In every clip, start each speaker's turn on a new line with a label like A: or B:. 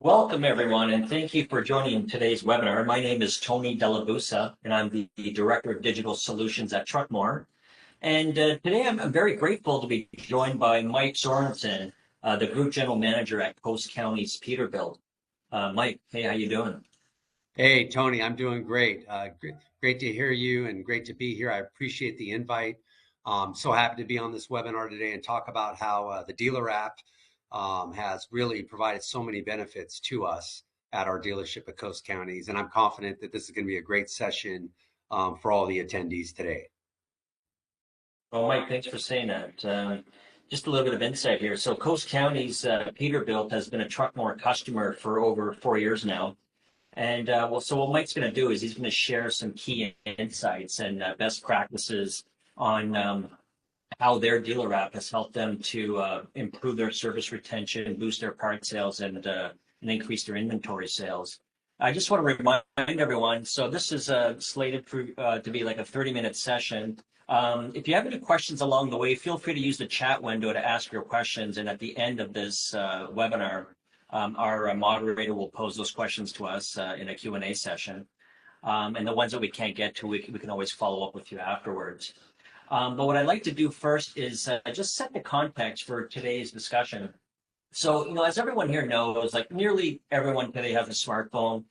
A: Welcome, everyone, and thank you for joining today's webinar. My name is Tony Delabusa, and I'm the Director of Digital Solutions at Truckmore. And today I'm very grateful to be joined by Mike Sorensen, the Group General Manager at Coast County's Peterbilt. Mike, hey, how you doing?
B: Hey, Tony, I'm doing great. Great to hear you and great to be here. I appreciate the invite. So happy to be on this webinar today and talk about how the dealer app has really provided so many benefits to us at our dealership at Coast Counties. And I'm confident that this is going to be a great session for all the attendees today.
A: Well, Mike, thanks for saying that. Just a little bit of insight here. So Coast County's Peterbilt has been a Truckmore customer for over 4 years now. And so what Mike's going to do is he's going to share some key insights and best practices on how their dealer app has helped them to improve their service retention, boost their part sales, and increase their inventory sales. I just want to remind everyone, so this is slated to be like a 30-minute session. If you have any questions along the way, feel free to use the chat window to ask your questions. And at the end of this webinar, our moderator will pose those questions to us in a Q&A session. And the ones that we can't get to, we can always follow up with you afterwards. But what I'd like to do first is just set the context for today's discussion. So, as everyone here knows, like nearly everyone today has a smartphone.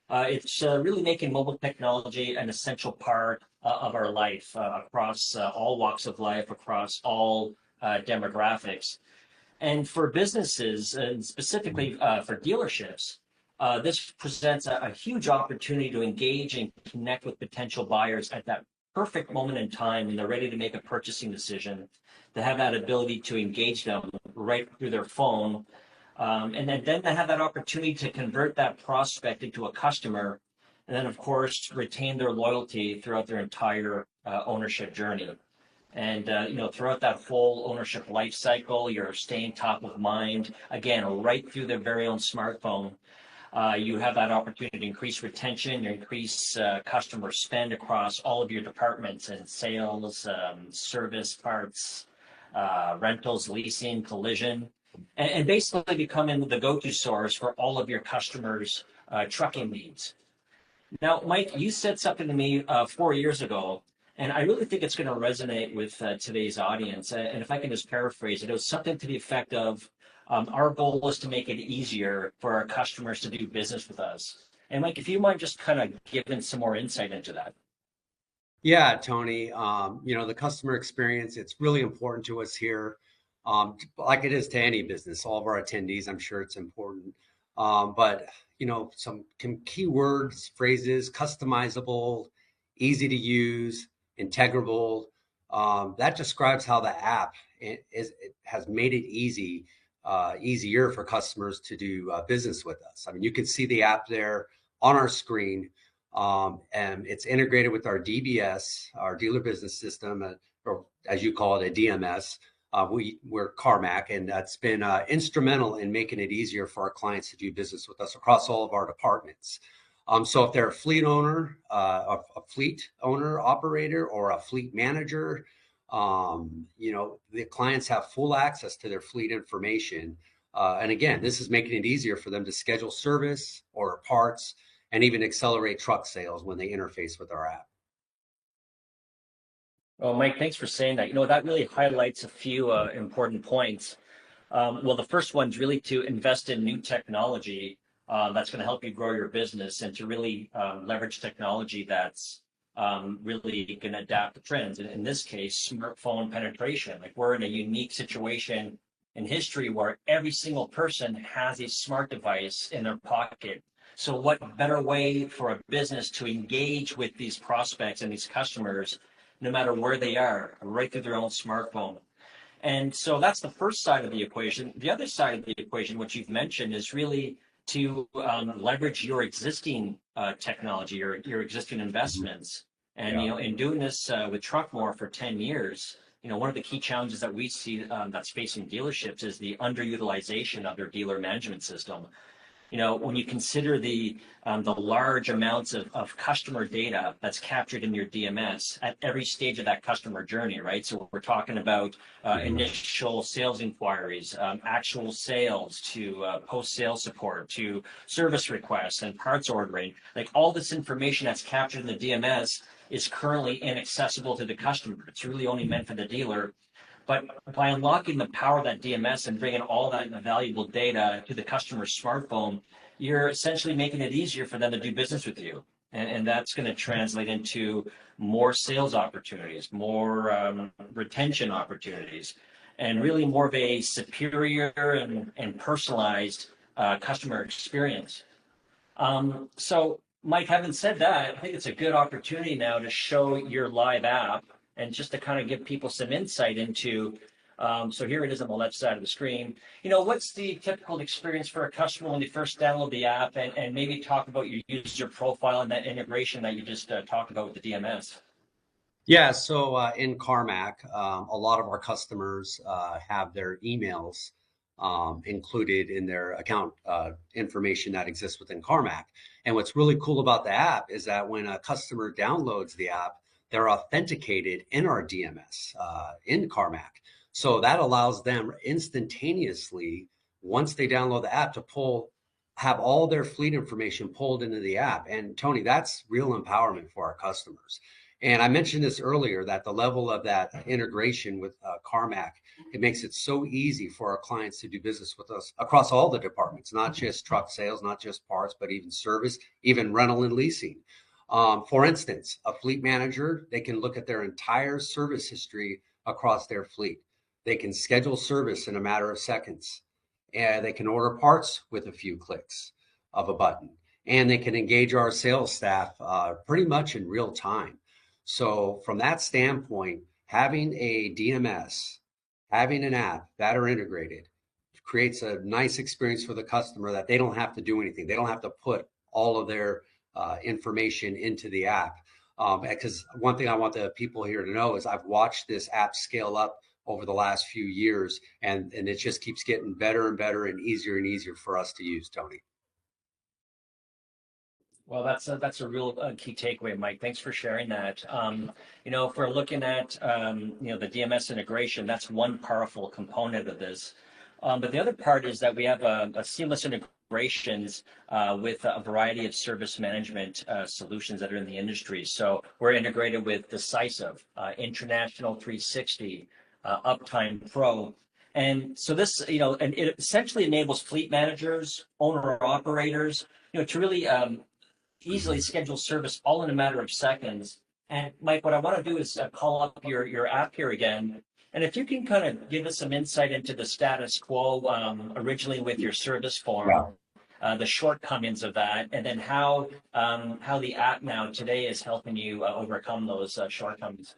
A: It's really making mobile technology an essential part of our life across all walks of life, across all demographics. And for businesses, and specifically for dealerships, this presents a huge opportunity to engage and connect with potential buyers at that perfect moment in time when they're ready to make a purchasing decision, to have that ability to engage them right through their phone, and then to have that opportunity to convert that prospect into a customer, and then, of course, retain their loyalty throughout their entire ownership journey. And throughout that full ownership life cycle, you're staying top of mind, again, right through their very own smartphone. You have that opportunity to increase retention, increase customer spend across all of your departments and sales, service, parts, rentals, leasing, collision, and basically becoming the go-to source for all of your customers' trucking needs. Now, Mike, you said something to me 4 years ago, and I really think it's going to resonate with today's audience. And if I can just paraphrase it, it was something to the effect of, our goal is to make it easier for our customers to do business with us. And Mike, if you mind just kind of giving some more insight into that.
B: Yeah, Tony, the customer experience, it's really important to us here, like it is to any business, all of our attendees, I'm sure it's important. But, some key words, phrases, customizable, easy to use, integrable, that describes how the app it has made it easier for customers to do business with us. I mean, you can see the app there on our screen. And it's integrated with our DBS, our dealer business system, or as you call it, a DMS. We're CarMac, and that's been instrumental in making it easier for our clients to do business with us across all of our departments. So if they're a fleet owner, operator, or a fleet manager, the clients have full access to their fleet information. And again, this is making it easier for them to schedule service or parts and even accelerate truck sales when they interface with our app.
A: Well, Mike, thanks for saying that. That really highlights a few important points. Well, the first one's really to invest in new technology that's going to help you grow your business and to really leverage technology that's really going to adapt to trends. And in this case, smartphone penetration. Like we're in a unique situation in history where every single person has a smart device in their pocket. So what better way for a business to engage with these prospects and these customers, no matter where they are, right through their own smartphone? And so that's the first side of the equation. The other side of the equation, which you've mentioned, is really to leverage your existing technology, your existing investments. And in doing this with Truckmore for 10 years, one of the key challenges that we see that's facing dealerships is the underutilization of their dealer management system. when you consider the large amounts of customer data that's captured in your DMS at every stage of that customer journey, right? So we're talking about initial sales inquiries, actual sales to post-sale support to service requests and parts ordering. Like all this information that's captured in the DMS is currently inaccessible to the customer. It's really only meant for the dealer. But by unlocking the power of that DMS and bringing all that valuable data to the customer's smartphone, you're essentially making it easier for them to do business with you. And that's going to translate into more sales opportunities, more retention opportunities, and really more of a superior and personalized customer experience. So, Mike, having said that, I think it's a good opportunity now to show your live app and just to kind of give people some insight into. So here it is on the left side of the screen. What's the typical experience for a customer when they first download the app, and maybe talk about your user profile and that integration that you just talked about with the DMS.
B: Yeah, so in Carmack, a lot of our customers have their emails included in their account information that exists within Carmack. And what's really cool about the app is that when a customer downloads the app, they're authenticated in our DMS in Carmack. So that allows them instantaneously, once they download the app, to have all their fleet information pulled into the app. And Tony, that's real empowerment for our customers. And I mentioned this earlier, that the level of that integration with Carmack, it makes it so easy for our clients to do business with us across all the departments, not just truck sales, not just parts, but even service, even rental and leasing. For instance, a fleet manager, they can look at their entire service history across their fleet. They can schedule service in a matter of seconds, and they can order parts with a few clicks of a button, and they can engage our sales staff pretty much in real time. So from that standpoint, having a DMS, having an app that are integrated creates a nice experience for the customer, that they don't have to do anything. They don't have to put all of their information into the app. Because one thing I want the people here to know is I've watched this app scale up over the last few years, and it just keeps getting better and better and easier for us to use, Tony.
A: Well, that's a real key takeaway, Mike. Thanks for sharing that. If we're looking at the DMS integration, that's one powerful component of this. But the other part is that we have a seamless integrations with a variety of service management solutions that are in the industry. So we're integrated with Decisive, International 360, Uptime Pro. And so this, and it essentially enables fleet managers, owner operators, to really easily schedule service all in a matter of seconds. And Mike, what I want to do is call up your app here again. And if you can kind of give us some insight into the status quo originally with your service form, the shortcomings of that, and then how the app now today is helping you overcome those shortcomings.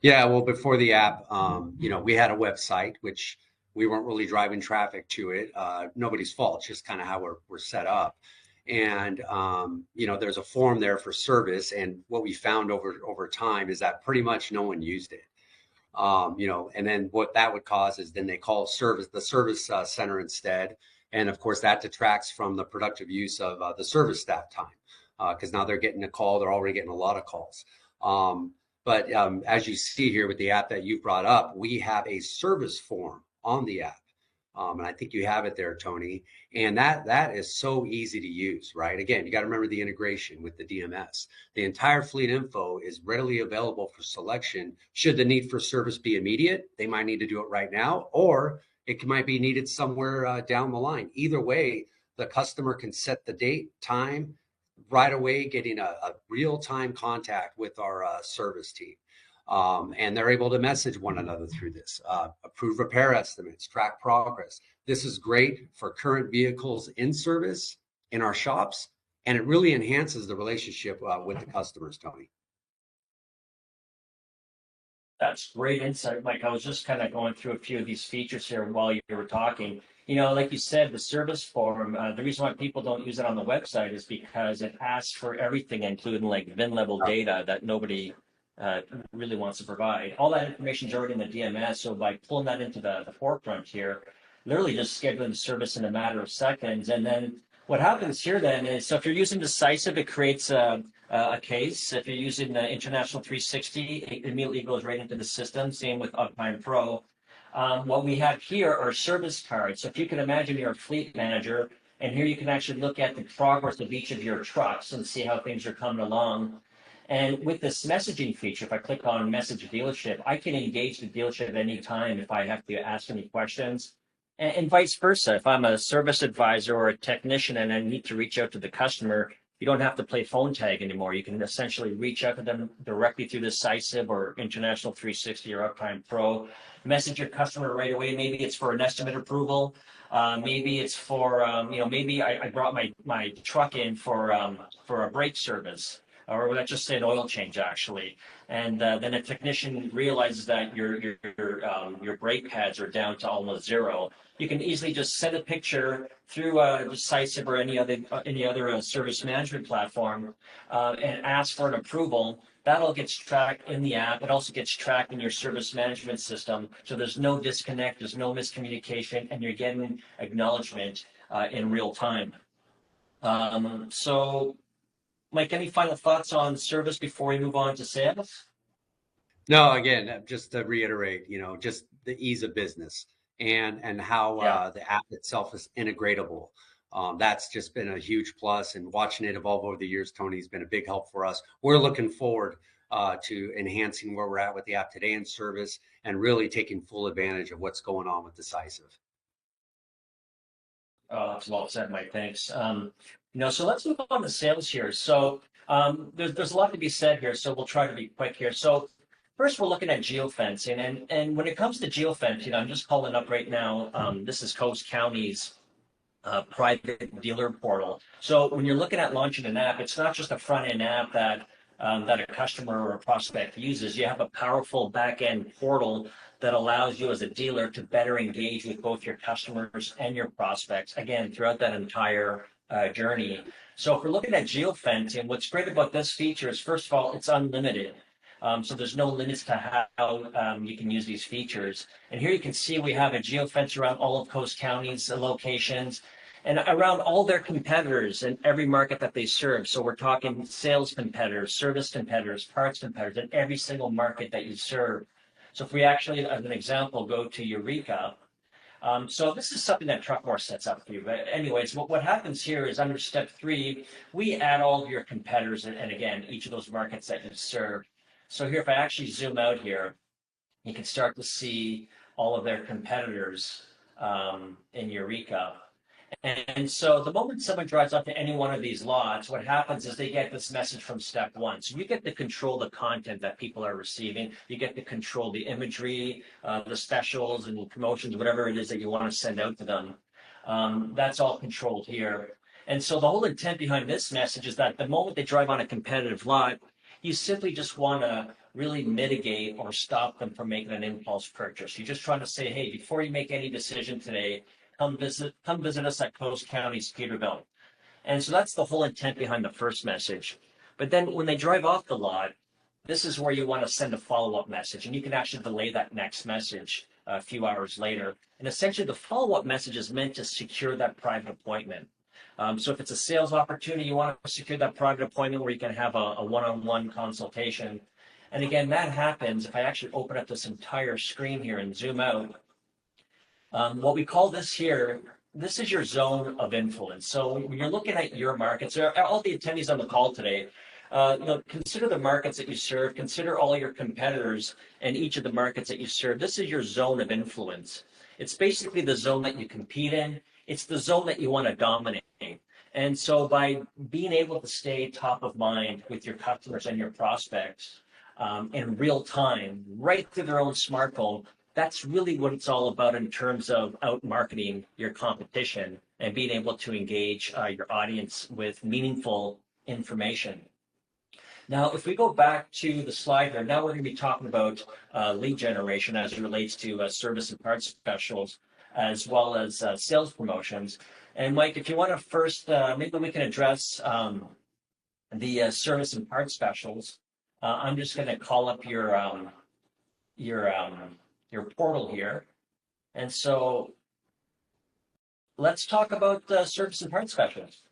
B: Yeah, well, before the app, we had a website, which we weren't really driving traffic to it. Nobody's fault, it's just kind of how we're set up. And there's a form there for service, and what we found over time is that pretty much no one used it. And then what that would cause is then they call the service center instead, and of course that detracts from the productive use of the service staff time, because now they're getting a call, they're already getting a lot of calls. But as you see here with the app that you brought up, we have a service form on the app. And I think you have it there, Tony. And that is so easy to use, right? Again, you got to remember the integration with the DMS. The entire fleet info is readily available for selection. Should the need for service be immediate, they might need to do it right now, or it might be needed somewhere down the line. Either way, the customer can set the date, time, right away, getting a real-time contact with our service team. And they're able to message one another through this, approve repair estimates, track progress. This is great for current vehicles in service in our shops, and it really enhances the relationship with the customers, Tony.
A: That's great insight, Mike. I was just kind of going through a few of these features here while you were talking. Like you said, the service form, the reason why people don't use it on the website is because it asks for everything, including like VIN level data that nobody really wants to provide. All that information is already in the DMS. So by pulling that into the forefront here, literally just scheduling service in a matter of seconds. And then what happens here then is, so if you're using Decisive, it creates a case. If you're using the International 360, it immediately goes right into the system. Same with Uptime Pro. What we have here are service cards. So if you can imagine you're a fleet manager, and here you can actually look at the progress of each of your trucks and see how things are coming along. And with this messaging feature, if I click on message dealership, I can engage the dealership at any time if I have to ask any questions. And vice versa. If I'm a service advisor or a technician and I need to reach out to the customer, you don't have to play phone tag anymore. You can essentially reach out to them directly through Decisive or International 360 or Uptime Pro. Message your customer right away. Maybe it's for an estimate approval. Maybe it's for, maybe I brought my truck in for a brake service, or let's just say an oil change actually. And then a technician realizes that your brake pads are down to almost zero. You can easily just send a picture through Decisive or any other service management platform and ask for an approval. That all gets tracked in the app. It also gets tracked in your service management system. So there's no disconnect, there's no miscommunication, and you're getting acknowledgement in real time. So, Mike, any final thoughts on service before we move on to sales?
B: No, again, just to reiterate, just the ease of business and how
A: Yeah.
B: the app itself is integratable. That's just been a huge plus, and watching it evolve over the years, Tony, has been a big help for us. We're looking forward to enhancing where we're at with the app today in service and really taking full advantage of what's going on with Decisive.
A: Oh, that's well said, Mike. Thanks. So let's move on to sales here. So there's a lot to be said here, so we'll try to be quick here. So first, we're looking at geofencing, and when it comes to geofencing, I'm just calling up right now. This is Coast County's private dealer portal. So when you're looking at launching an app, it's not just a front end app that a customer or a prospect uses. You have a powerful back end portal that allows you as a dealer to better engage with both your customers and your prospects, again, throughout that entire journey. So if we're looking at geofencing, what's great about this feature is, first of all, it's unlimited. So there's no limits to how you can use these features. And here you can see we have a geofence around all of Coast County's locations and around all their competitors in every market that they serve. So we're talking sales competitors, service competitors, parts competitors in every single market that you serve. So if we actually, as an example, go to Eureka, so this is something that Truckmore sets up for you. But anyways, what happens here is under step 3, we add all of your competitors and again, each of those markets that you serve. So here, if I actually zoom out here, you can start to see all of their competitors in Eureka. And so the moment someone drives up to any one of these lots, what happens is they get this message from step 1. So you get to control the content that people are receiving. You get to control the imagery, the specials and promotions, whatever it is that you want to send out to them. That's all controlled here. And so the whole intent behind this message is that the moment they drive on a competitive lot, you simply just want to really mitigate or stop them from making an impulse purchase. You're just trying to say, hey, before you make any decision today, come visit us at Coast County's Peterbilt. And so that's the whole intent behind the first message. But then when they drive off the lot, this is where you want to send a follow-up message. And you can actually delay that next message a few hours later. And essentially the follow-up message is meant to secure that private appointment. So if it's a sales opportunity, you want to secure that private appointment where you can have a one-on-one consultation. And again, that happens if I actually open up this entire screen here and zoom out. What we call this here, this is your zone of influence. So when you're looking at your markets, all the attendees on the call today, consider the markets that you serve, consider all your competitors and each of the markets that you serve. This is your zone of influence. It's basically the zone that you compete in. It's the zone that you want to dominate. And so by being able to stay top of mind with your customers and your prospects in real time, right through their own smartphone, that's really what it's all about in terms of out marketing your competition and being able to engage your audience with meaningful information. Now, if we go back to the slide here, now we're going to be talking about lead generation as it relates to service and parts specials, as well as sales promotions. And Mike, if you want to first, maybe we can address the service and parts specials. I'm just going to call up your portal here. And so let's talk about service and parts specialists.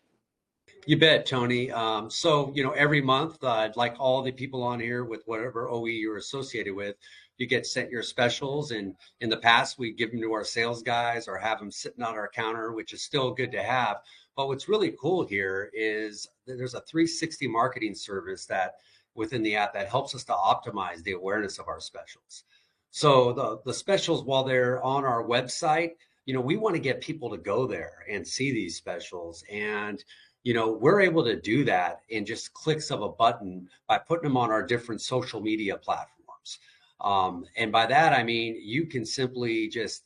B: You bet, Tony. So, every month, like all the people on here with whatever OE you're associated with, you get sent your specials. And in the past, we give them to our sales guys or have them sitting on our counter, which is still good to have. But what's really cool here is that there's a 360 marketing service that within the app that helps us to optimize the awareness of our specials. So the specials, while they're on our website, we want to get people to go there and see these specials. And we're able to do that in just clicks of a button by putting them on our different social media platforms. And by that, I mean, you can simply just,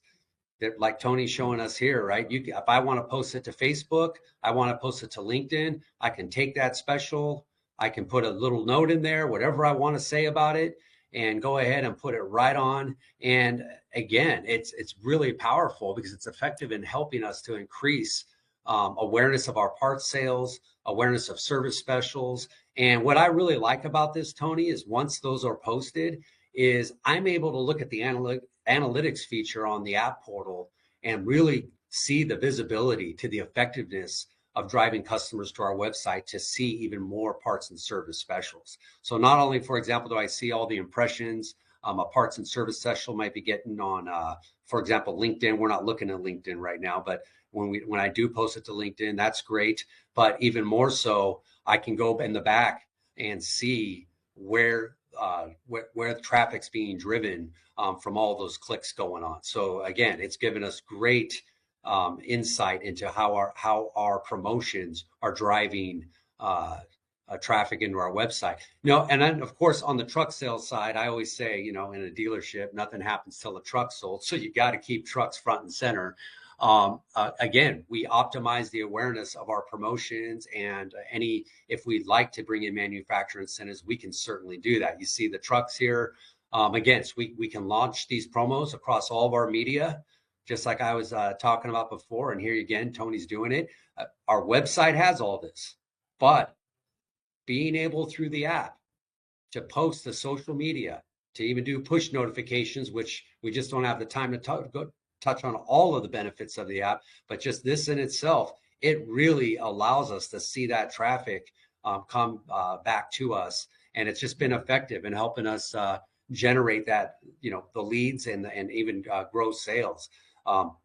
B: like Tony's showing us here, right? If I want to post it to Facebook, I want to post it to LinkedIn, I can take that special, I can put a little note in there, whatever I want to say about it, and go ahead and put it right on. And again, it's really powerful because it's effective in helping us to increase awareness of our parts sales, awareness of service specials. And what I really like about this, Tony, is once those are posted, is I'm able to look at the analytics feature on the app portal and really see the visibility to the effectiveness of driving customers to our website to see even more parts and service specials. So not only, for example, do I see all the impressions a parts and service special might be getting on, for example, LinkedIn. We're not looking at LinkedIn right now, but when I do post it to LinkedIn, that's great. But even more so, I can go in the back and see where the traffic's being driven from all those clicks going on. So again, it's given us great insight into how our promotions are driving traffic into our website. And then of course on the truck sales side, I always say, in a dealership, nothing happens till the truck's sold. So you got to keep trucks front and center. Again, we optimize the awareness of our promotions, and if we'd like to bring in manufacturer incentives, we can certainly do that. You see the trucks here. Again, so we can launch these promos across all of our media, just like I was talking about before. And here again, Tony's doing it. Our website has all this, but being able through the app to post to social media, to even do push notifications, which we just don't have the time to touch on all of the benefits of the app, but just this in itself, it really allows us to see that traffic come back to us. And it's just been effective in helping us generate that, the leads and even grow sales.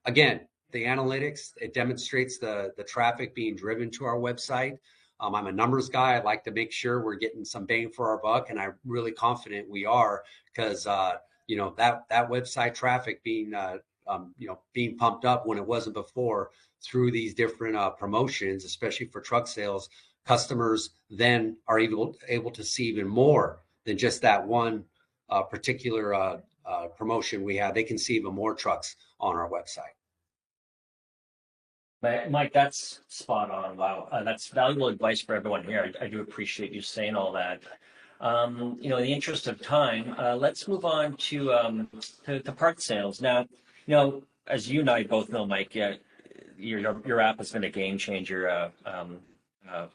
B: Again, the analytics, it demonstrates the traffic being driven to our website. I'm a numbers guy. I like to make sure we're getting some bang for our buck, and I'm really confident we are, because that website traffic being being pumped up when it wasn't before through these different promotions, especially for truck sales, customers then are able to see even more than just that one particular promotion we have. They can see even more trucks on our website.
A: Mike, that's spot on. Wow, that's valuable advice for everyone here. I do appreciate you saying all that. In the interest of time, let's move on to part sales. Now, as you and I both know, Mike, your app has been a game changer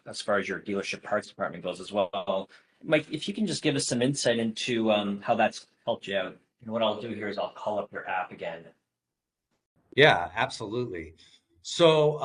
A: as far as your dealership parts department goes as well. Mike, if you can just give us some insight into how that's helped you out. And what I'll do here is I'll call up your app again.
B: Yeah, absolutely. So,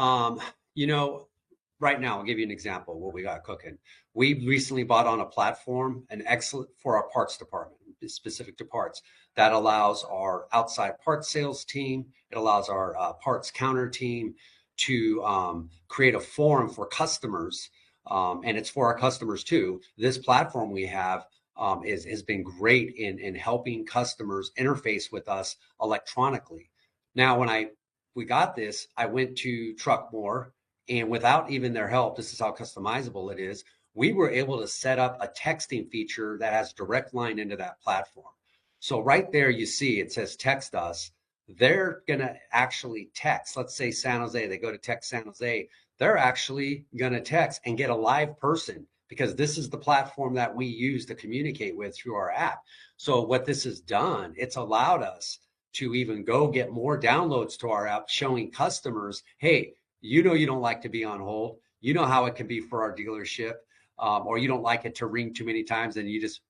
B: right now, I'll give you an example of what we got cooking. We recently bought on a platform, an excellent for our parts department, specific to parts, that allows our outside parts sales team, it allows our parts counter team to create a forum for customers, and it's for our customers too. This platform we have has been great in helping customers interface with us electronically. Now, when we got this, I went to Truckmore, and without even their help, this is how customizable it is, we were able to set up a texting feature that has direct line into that platform. So right there, you see, it says text us. They're going to actually text. Let's say San Jose, they go to text San Jose. They're actually going to text and get a live person, because this is the platform that we use to communicate with through our app. So what this has done, it's allowed us to even go get more downloads to our app, showing customers, hey, you don't like to be on hold. You know how it can be for our dealership, or you don't like it to ring too many times, and you just,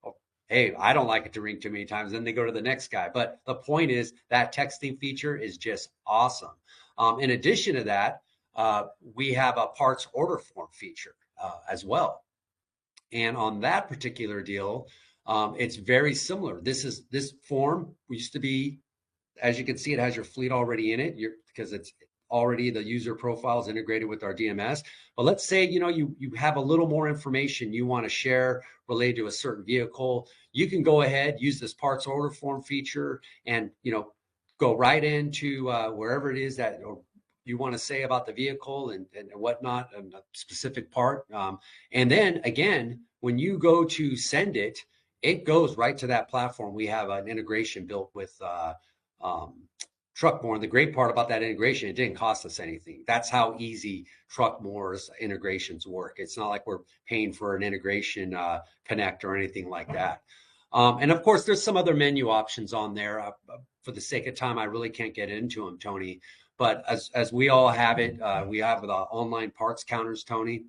B: hey, I don't like it to ring too many times. Then they go to the next guy. But the point is that texting feature is just awesome. In addition to that, we have a parts order form feature as well. And on that particular deal, it's very similar. This form used to be, as you can see, it has your fleet already in it because it's already the user profile is integrated with our DMS. But let's say, you have a little more information you want to share related to a certain vehicle. You can go ahead, use this parts order form feature and, go right into wherever it is that you want to say about the vehicle and whatnot, and a specific part. And then again, when you go to send it, it goes right to that platform. We have an integration built with Truckmore. And the great part about that integration, it didn't cost us anything. That's how easy Truckmore's integrations work. It's not like we're paying for an integration connect or anything like that. And of course, there's some other menu options on there. For the sake of time, I really can't get into them, Tony. But as we all have it, we have the online parts counters, Tony.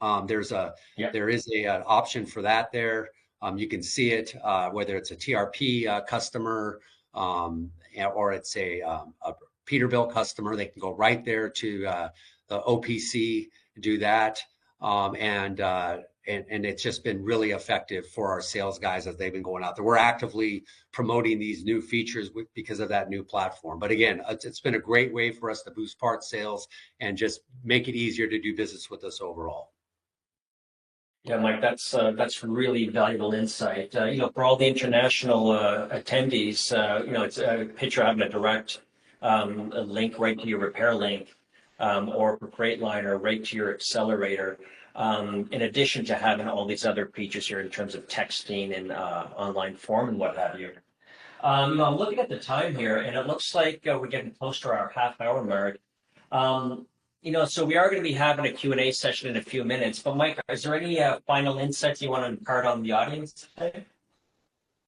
B: There is an option for that there. You can see it, whether it's a TRP customer or it's a Peterbilt customer. They can go right there to the OPC, do that. And it's just been really effective for our sales guys as they've been going out there. We're actively promoting these new features because of that new platform. But again, it's been a great way for us to boost parts sales and just make it easier to do business with us overall.
A: Yeah, Mike, that's really valuable insight. For all the international attendees, it's a picture having a direct a link right to your repair link, or for Freightliner right to your accelerator. In addition to having all these other features here in terms of texting and online form and what have you. I'm looking at the time here, and it looks like we're getting close to our half-hour mark. So we are going to be having a Q&A session in a few minutes. But Mike, is there any final insights you want to impart on the audience today?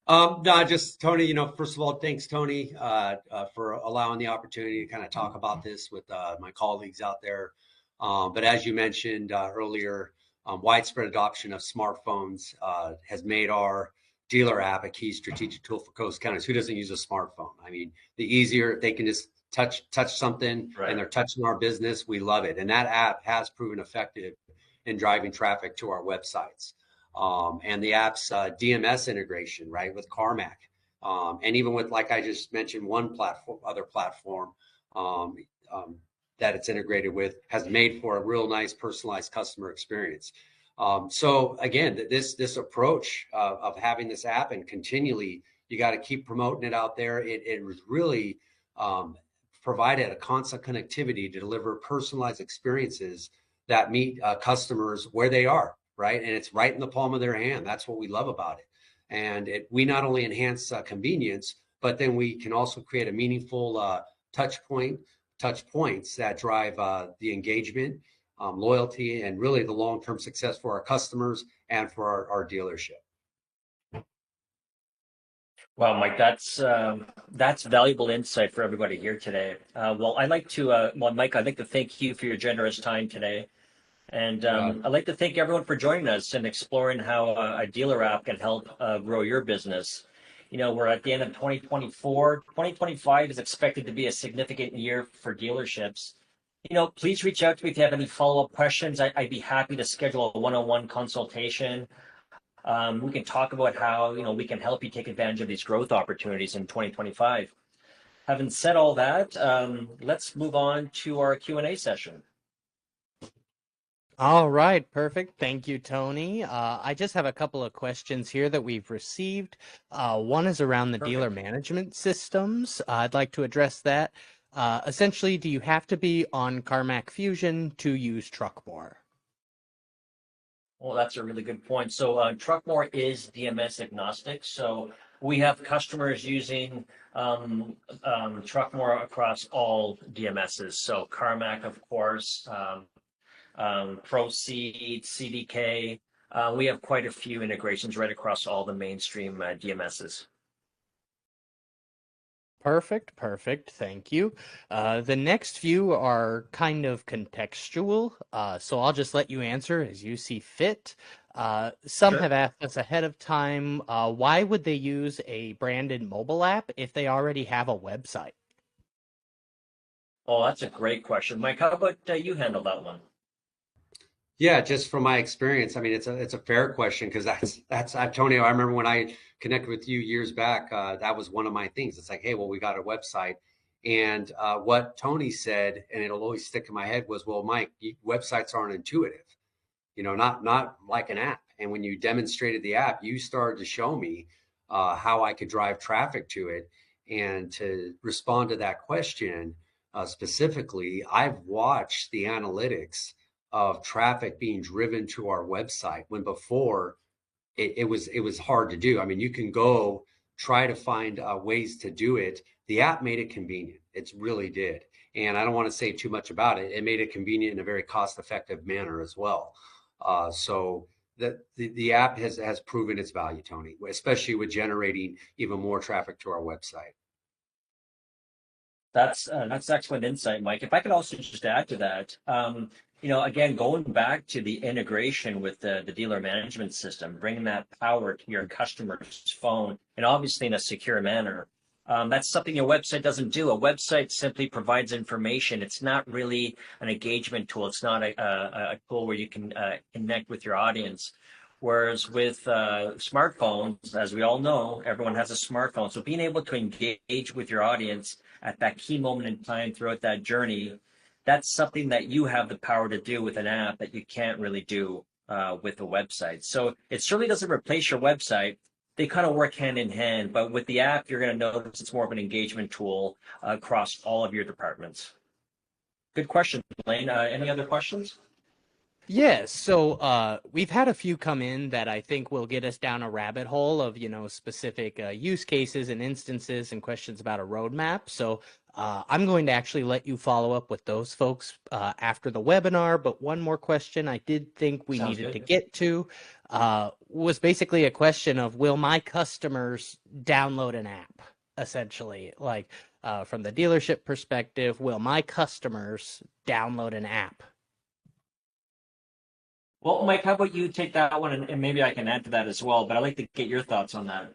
B: No, just Tony, first of all, thanks, Tony, for allowing the opportunity to kind of talk about this with my colleagues out there. But as you mentioned earlier, widespread adoption of smartphones has made our dealer app a key strategic tool for Coast Counties. Who doesn't use a smartphone? I mean, the easier they can just touch something, right, and they're touching our business, we love it. And that app has proven effective in driving traffic to our websites. And the app's DMS integration, right, with Carmack, and even with, like I just mentioned, one other platform that it's integrated with, has made for a real nice personalized customer experience. So again, this approach of having this app and continually, you got to keep promoting it out there. It was really provided a constant connectivity to deliver personalized experiences that meet customers where they are, right? And it's right in the palm of their hand. That's what we love about it. And we not only enhance convenience, but then we can also create a meaningful touch points that drive the engagement, loyalty, and really the long-term success for our customers and for our dealership.
A: Well, Mike, that's valuable insight for everybody here today. Mike, I'd like to thank you for your generous time today. And I'd like to thank everyone for joining us and exploring how a dealer app can help grow your business. We're at the end of 2024. 2025 is expected to be a significant year for dealerships. Please reach out to me if you have any follow-up questions. I'd be happy to schedule a one-on-one consultation. We can talk about how, we can help you take advantage of these growth opportunities in 2025. Having said all that, let's move on to our Q&A session.
C: All right, perfect. Thank you, Tony. I just have a couple of questions here that we've received. One is around the dealer management systems. I'd like to address that. Essentially, do you have to be on Carmack Fusion to use Truckmore?
A: Well, that's a really good point. So Truckmore is DMS agnostic. So we have customers using Truckmore across all DMSs. So Carmack, of course, Proceed, CDK. We have quite a few integrations right across all the mainstream DMSs.
C: Perfect. Thank you. The next few are kind of contextual, so I'll just let you answer as you see fit. Some have asked us ahead of time, why would they use a branded mobile app if they already have a website?
A: Oh, that's a great question. Mike, how about you handle that one?
B: Yeah, just from my experience, I mean, it's a fair question because that's Antonio. I remember when I connected with you years back, that was one of my things. It's like, hey, well, we got a website, and what Tony said, and it'll always stick in my head was, well, Mike, websites aren't intuitive, not like an app. And when you demonstrated the app, you started to show me how I could drive traffic to it. And to respond to that question specifically, I've watched the analytics of traffic being driven to our website when before it was hard to do. I mean, you can go try to find ways to do it. The app made it convenient. It really did. And I don't want to say too much about it. It made it convenient in a very cost effective manner as well. So the app has proven its value, Tony, especially with generating even more traffic to our website.
A: That's excellent insight, Mike. If I could also just add to that, again, going back to the integration with the dealer management system, bringing that power to your customer's phone, and obviously in a secure manner. That's something your website doesn't do. A website simply provides information. It's not really an engagement tool. It's not a tool where you can connect with your audience. Whereas with smartphones, as we all know, everyone has a smartphone. So being able to engage with your audience at that key moment in time throughout that journey, that's something that you have the power to do with an app that you can't really do with a website. So it certainly doesn't replace your website. They kind of work hand in hand, but with the app, you're going to notice it's more of an engagement tool across all of your departments. Good question, Lane. Any other questions?
C: Yes, so we've had a few come in that I think will get us down a rabbit hole of, specific use cases and instances and questions about a roadmap. So I'm going to actually let you follow up with those folks after the webinar. But one more question I did think we
A: Sounds
C: needed to
A: good.
C: get to was basically a question of, will my customers download an app, essentially? Like from the dealership perspective, will my customers download an app?
A: Well, Mike, how about you take that one and maybe I can add to that as well, but I'd like to get your thoughts on that.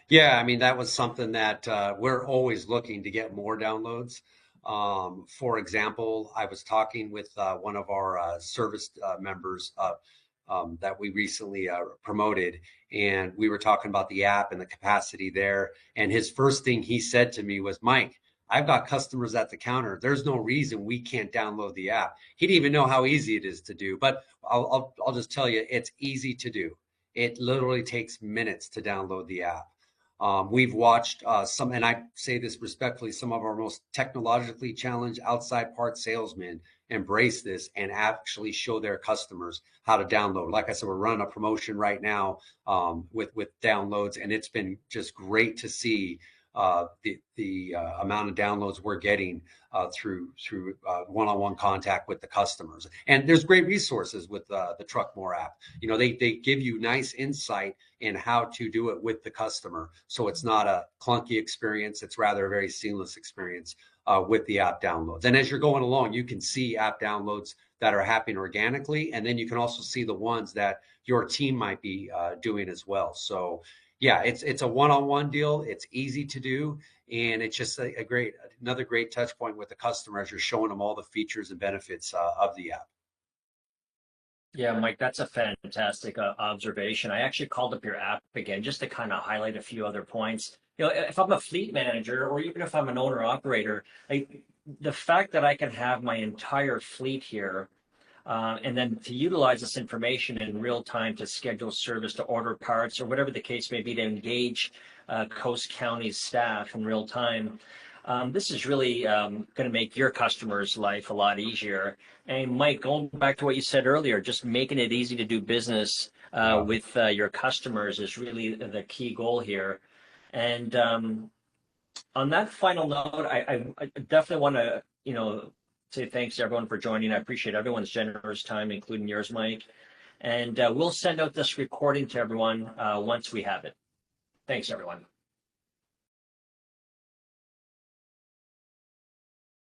B: Yeah, I mean, that was something that we're always looking to get more downloads. For example, I was talking with one of our service members that we recently promoted, and we were talking about the app and the capacity there. And his first thing he said to me was, Mike, I've got customers at the counter. There's no reason we can't download the app. He didn't even know how easy it is to do, but I'll just tell you, it's easy to do. It literally takes minutes to download the app. We've watched some, and I say this respectfully, some of our most technologically challenged outside parts salesmen embrace this and actually show their customers how to download. Like I said, we're running a promotion right now with downloads, and it's been just great to see the amount of downloads we're getting through one-on-one contact with the customers. And there's great resources with the TruckMore app. They give you nice insight in how to do it with the customer, so it's not a clunky experience. It's rather a very seamless experience with the app downloads. And as you're going along, you can see app downloads that are happening organically, and then you can also see the ones that your team might be doing as well. So yeah, it's a one-on-one deal. It's easy to do, and it's just another great touch point with the customer as you're showing them all the features and benefits of the app.
A: Yeah, Mike, that's a fantastic observation. I actually called up your app again just to kind of highlight a few other points. If I'm a fleet manager or even if I'm an owner operator, the fact that I can have my entire fleet here and then to utilize this information in real time to schedule service, to order parts, or whatever the case may be, to engage Coast County's staff in real time. This is really going to make your customers' life a lot easier. And Mike, going back to what you said earlier, just making it easy to do business with your customers is really the key goal here. And on that final note, I definitely want to, say thanks to everyone for joining. I appreciate everyone's generous time, including yours, Mike. And we'll send out this recording to everyone once we have it. Thanks, everyone.